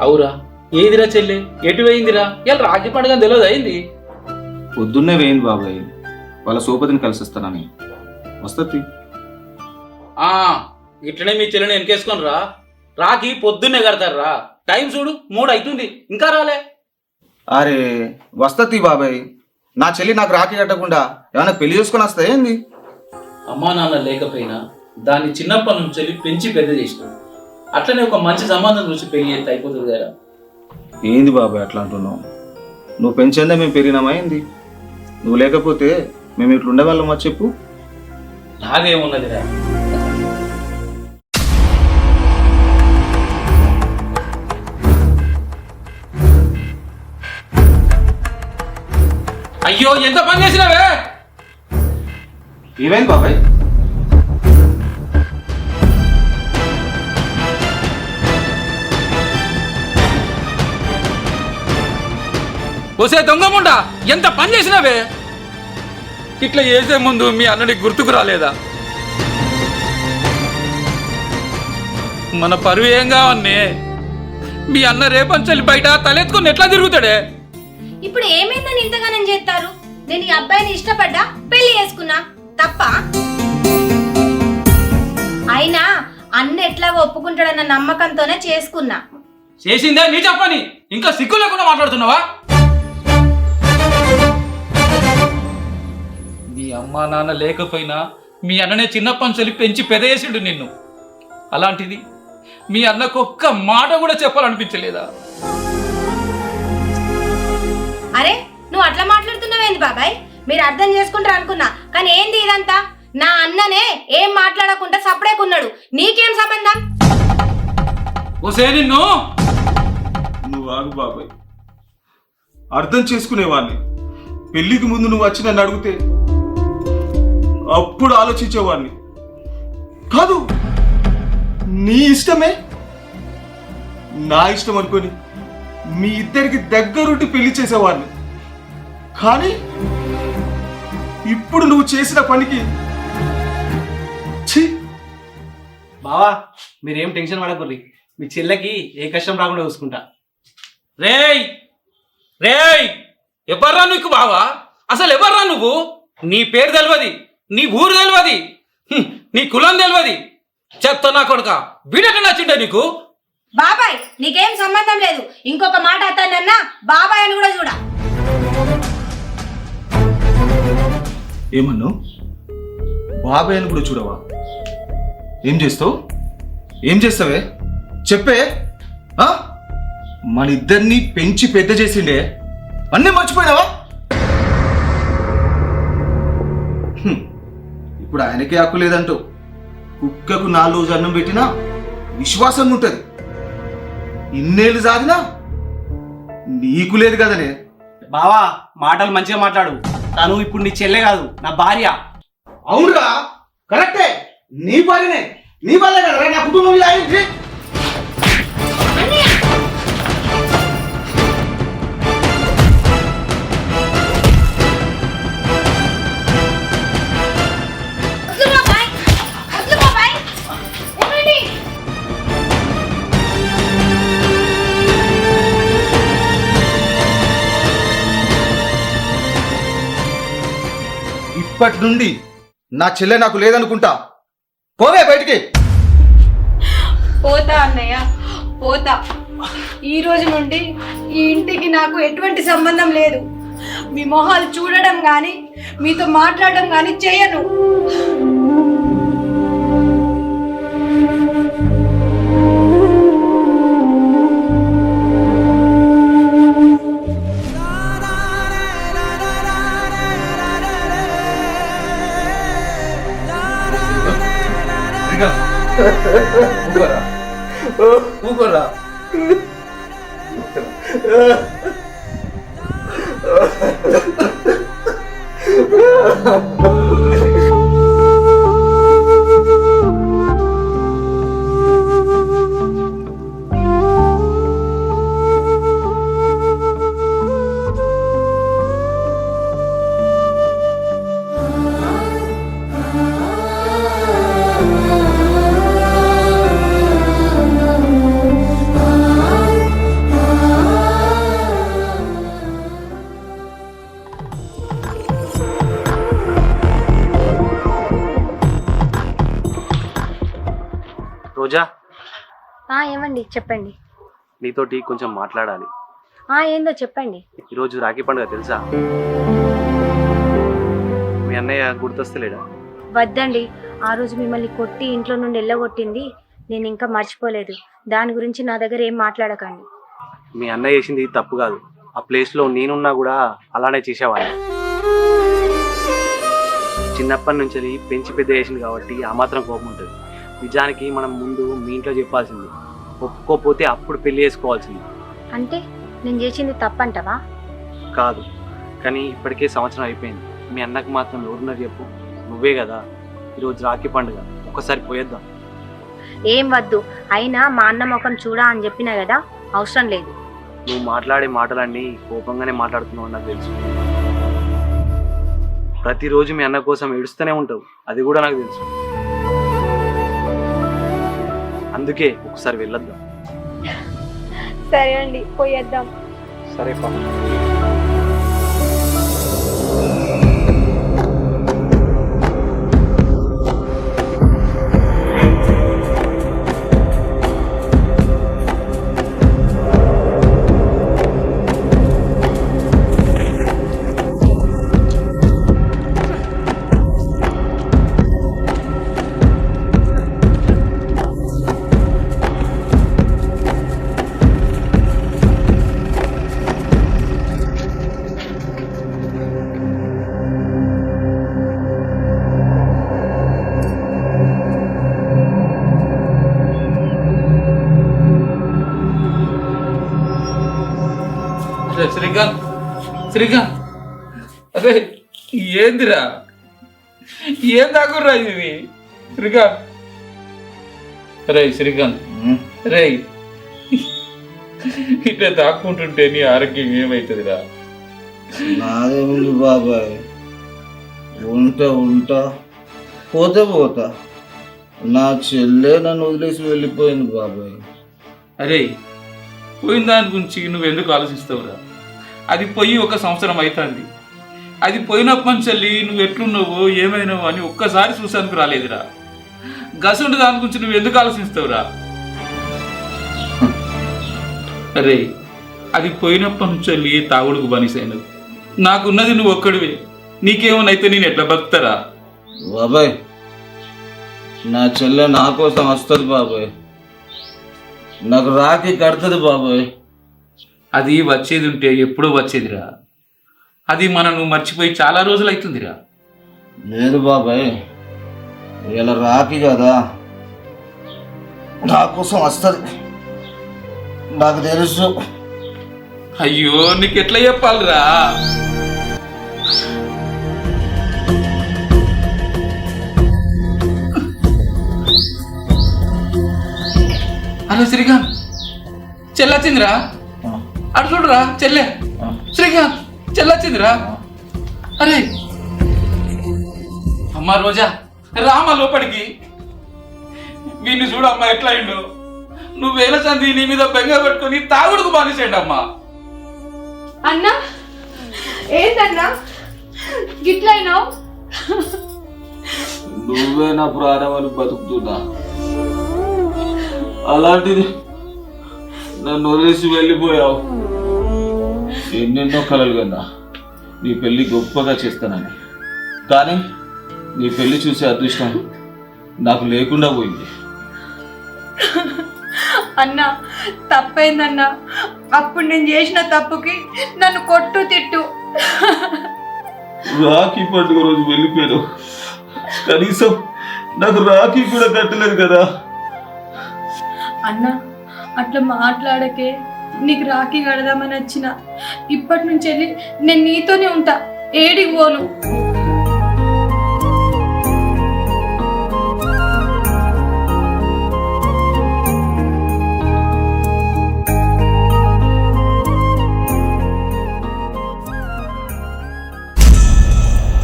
అవురా, ఏదిరా చెల్లి, ఎటు పోయిందిరా? ఇలా రాఖీ పండుగ తెలియదు అయింది. పొద్దున్నే వేయింది బాబాయ్, వాళ్ళ సోపతిని కలిసిస్తానని. వస్తుంది. ఇట్లనే మీ చెల్లిని వెనకేసుకొని రా. రాఖీ పొద్దున్నే కడతారా. టైం చూడు 3 అవుతుంది, ఇంకా రాలే. అరే వస్తుంది బాబాయ్, నా చెల్లి నాకు రాఖీ కట్టకుండా ఏమైనా పెళ్లి చేసుకొని వస్తా ఏంది? అమ్మా నాన్న లేకపోయినా దాన్ని చిన్నప్పటి నుంచి వెళ్ళి పెంచి పెద్ద చేసిన. అట్లనే ఒక మంచి సంబంధం చూసి పెళ్లి చేస్తే అయిపోతుంది కదా. ఏంది బాబాయ్ అట్లా అంటున్నావు? నువ్వు పెంచేందే మేము పెరిగినామా ఏంది? నువ్వు లేకపోతే మేము ఇట్లా ఉండేవాళ్ళమా చెప్పు? నాదేమున్నదిరా. అయ్యో, ఎంత పని చేసినావే! ఏమైంది బాబాయ్? ఒసే దొంగముండా, ఎంత పని చేసినావే! ఇట్లా చేసే ముందు మీ అన్నని గుర్తుకు రాలేదా? మన పరువు ఏం కావన్నే? మీ అన్న రేపంచలి బయట తలెత్తుకొని ఎట్లా తిరుగుతాడే? ఇప్పుడు ఏమైందని ఇంతగానం చేస్తారు? నేను ఈ అబ్బాయిని ఇష్టపడ్డా, పెళ్లి చేసుకున్నా, తప్ప? అయినా అన్న ఎట్లాగో ఒప్పుకుంటాడన్న నమ్మకంతోనే చేసుకున్నా. చేసిందే నీ చెప్పని, ఇంకా సిగ్గు లేకుండా మాట్లాడుతున్నావా? మీ అమ్మా నాన్న లేకపోయినా మీ అన్ననే చిన్నప్పని చొలి పెంచి పెదయేసిండు నిన్ను. అలాంటిది మీ అన్నకు ఒక్క మాట కూడా చెప్పాలనిపించలేదా? అరే, నువ్వు అట్లా మాట్లాడుతున్నావేంది బాబాయ్? మీరు అర్థం చేసుకుంటారు అనుకున్నా, కానీ ఏంది ఇదంతా? నా అన్ననే ఏం మాట్లాడకుండా సపడేకున్నాడు, నీకేం సంబంధం? ఓసే నిన్ను! నువ్వు ఆగు బాబాయ్, అర్థం చేసుకునేవాడిని. పెళ్లికి ముందు నువ్వు వచ్చి నన్ను అడిగితే అప్పుడు ఆలోచించేవాడిని. కాదు, నీ ఇష్టమే నా ఇష్టం అనుకొని మీ ఇద్దరికి దగ్గరుండి పెళ్లి చేసేవాడిని. కానీ ఇప్పుడు నువ్వు చేసిన పనికి బావా, మీరేం టెన్షన్ పడకూర్రి, మీ చెల్లెకి ఏ కష్టం రాకుండా చూసుకుంటా. రేయ్ రేయ్, ఎవర్రా నీకు బావా? అసలు ఎవర్రా నువ్వు? నీ పేరు తెలియదు, నీ ఊరు తెలియదు, నీ కులం తెలియదు. చెప్తా నా కొడుక, వీడట నచ్చిండే నీకు? బాబాయ్, నీకేం సంబంధం లేదు. ఇంకొక మాట అతనన్నా బాబాయ్ అని కూడా చూడ. ఏమన్నావు? బాబాయ్ అని కూడా చూడవా? ఏం చేస్తావు? ఏం చేస్తావే చెప్పే? మన ఇద్దరిని పెంచి పెద్ద చేసిండే, అన్నీ మర్చిపోయినావా? ఇప్పుడు ఆయనకే హక్కు లేదంటూ కుక్కకు 4 రోజు అన్నం పెట్టినా విశ్వాసంగా ఉంటుంది. ఇన్నేళ్ళు సాగినా నీకు లేదు కదనే. బావా, మాటలు మంచిగా మాట్లాడు. తను ఇప్పుడు నీ చెల్లె కాదు, నా భార్య. అవునురా, కరెక్టే. నీ భార్యనే, నీ వల్లే కదరా నా కుటుంబం ఇలా అయింది. ఇప్పటి నుండి నా చెల్లె నాకు లేదనుకుంటా. పోవే బయటికి. పోతా అన్నయ్య, పోతా. ఈ రోజు నుండి ఈ ఇంటికి నాకు ఎటువంటి సంబంధం లేదు. మీ మొహాలు చూడడం గాని, మీతో మాట్లాడడం గాని చేయను. ఊకోరా. రోజా, ఏమండి చెప్పండి. నీతోటి కొంచెం మాట్లాడాలి. ఏందో చెప్పండి. ఈరోజు రాఖీ పండుగ తెలుసా? మీ అన్నయ్య గుర్తొస్తలేడా? వద్దండి, ఆ రోజు మిమ్మల్ని కొట్టి ఇంట్లో నుండి వెళ్ళగొట్టింది నేను ఇంకా మర్చిపోలేదు. దాని గురించి నా దగ్గర ఏం మాట్లాడకండి. మీ అన్నయ్య చేసింది తప్పు కాదు. ఆ ప్లేస్లో నేనున్నా కూడా అలానే చేసేవాడిని. చిన్నప్పటి నుంచి పెంచి పెద్ద చేసింది కాబట్టి ఆ మాత్రం కోపం ఉంటుంది. నిజానికి మనం ముందు మీ ఇంట్లో చెప్పాల్సింది, ఒప్పుకోకపోతే అప్పుడు పెళ్లి చేసుకోవాల్సింది. అంటే నేను చేసింది తప్పంటవా? కాదు, కానీ ఇప్పటికే సంవత్సరం అయిపోయింది. మీ అన్నకు మాత్రం ఎవరున్నారు చెప్పు? నువ్వే కదా. ఈరోజు రాఖీ పండుగ, ఒక్కసారి పోయేద్దాం. ఏం వద్దు, అయినా మా అన్న ముఖం చూడా అని చెప్పినా కదా, అవసరం లేదు. నువ్వు మాట్లాడే మాటలన్నీ కోపంగానే మాట్లాడుతున్నావు నాకు తెలుసు. ప్రతిరోజు మీ అన్న కోసం ఏడుస్తూనే ఉంటావు, అది కూడా నాకు తెలుసు. అందుకే ఒకసారి వెళ్ళొద్దాం. సరే అండి, పోయేద్దాం. సరే పా. శ్రీకాంత్, శ్రీకాంత్, అదే ఏందిరా, ఏం దాకుర్రా ఇది? శ్రీకాంత్, రే శ్రీకాంత్, రే ఇట్లా దాక్కుంటుంటే నీ ఆరోగ్యం ఏమవుతుందిరా? నాదేముంది బాబాయ్, ఉంటా పోతా. నా చెల్లె నన్ను వదిలేసి వెళ్ళిపోయింది బాబాయ్. అరే, పోయిన దాని గురించి నువ్వు ఎందుకు ఆలోచిస్తావురా? అది పోయి 1 సంవత్సరం అవుతుంది. అది పోయినప్పటి నుంచి నువ్వు ఎట్లున్నావో ఏమైనావో అని ఒక్కసారి చూసానికి రాలేదురా. గసుండి దాని గురించి నువ్వు ఎందుకు ఆలోచిస్తావురా? అరే, అది పోయినప్పటి నుంచి తాగుడుకు బనిసైనవు. నాకున్నది నువ్వు ఒక్కడివే. నీకేమనైతే నేను ఎట్లా బతుకుతారా? బాబాయ్, నా చెల్లె నా కోసం వస్తుంది బాబాయ్, నాకు రాఖీ కడుతుంది బాబాయ్. అది వచ్చేది ఉంటే ఎప్పుడో వచ్చేదిరా. అది నువ్వు మర్చిపోయి చాలా రోజులు అవుతుందిరా. లేదు బాబాయ్, ఇలా రాఖీ కదా, నా కోసం వస్తుంది, నాకు తెలుసు. అయ్యో, నీకు ఎట్లా చెప్పాలిరా? హలో శ్రీకాంత్, చెల్లొచ్చిందిరా. అటు చూడరా చెల్లె. శ్రీకాంత్, చెల్లొచ్చిందిరా. అరే అమ్మా రోజా, రామా లోపలికి. వీడిని చూడమ్మా ఎట్లా అయిండు. నువ్వేల సంధి నీ మీద బెంగ పెట్టుకుని తాగుడుకు బానిసేయండి అమ్మా. అన్నా, ఏంటన్నా గిట్లయినావు? నువ్వే నా ప్రాణాలను బతుకుతున్నా, అలాంటిది నన్ను వదిలేసి వెళ్ళిపోయావు. ఎన్నెన్నో కలలు కన్నా నీ పెళ్లి గొప్పగా చేస్తానని, కానీ నీ పెళ్లి చూసే అదృష్టం నాకు లేకుండా పోయింది. అన్నా, తప్పైందన్నా. అప్పుడు నేను చేసిన తప్పుకి నన్ను కొట్టు తిట్టు. రాఖీ పండుగ రోజు వెళ్ళిపోయాను, కనీసం నాకు రాఖీ కూడా కట్టలేదు కదా. అన్నా, అట్లా మాట్లాడకే. నీకు రాఖీ కడదామని వచ్చిన. ఇప్పటి నుంచి వెళ్ళి నేను నీతోనే ఉంటా, ఏడికి పోను.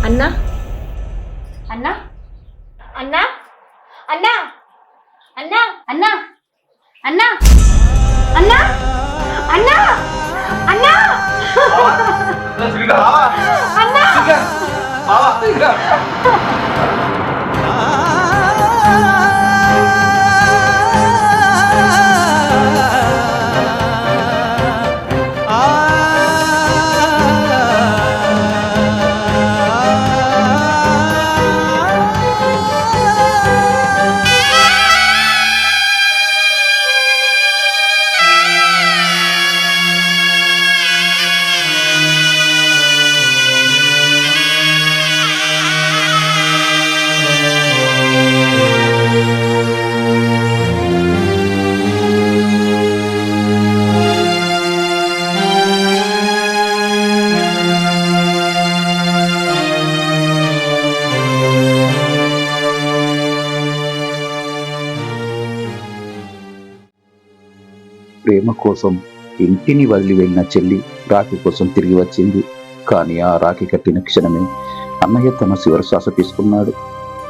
అన్నా, అన్నా, అన్నా, అన్నా, అన్నా, అన్నా, అన్నా, అన్నా, అన్నా, అన్నా, అన్నా. ప్రేమ కోసం ఇంటిని వదిలి వెళ్ళిన చెల్లి రాఖీ కోసం తిరిగి వచ్చింది. కానీ ఆ రాఖీ కట్టిన క్షణమే అన్నయ్య తన చివరి శ్వాస తీసుకున్నాడు.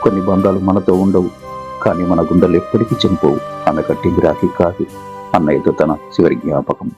కొన్ని బంధాలు మనతో ఉండవు, కానీ మన గుండెలు ఎప్పటికీ చనిపోవు. ఆమె కట్టింది రాఖీ కాదు, అన్నయ్యతో తన చివరి జ్ఞాపకం.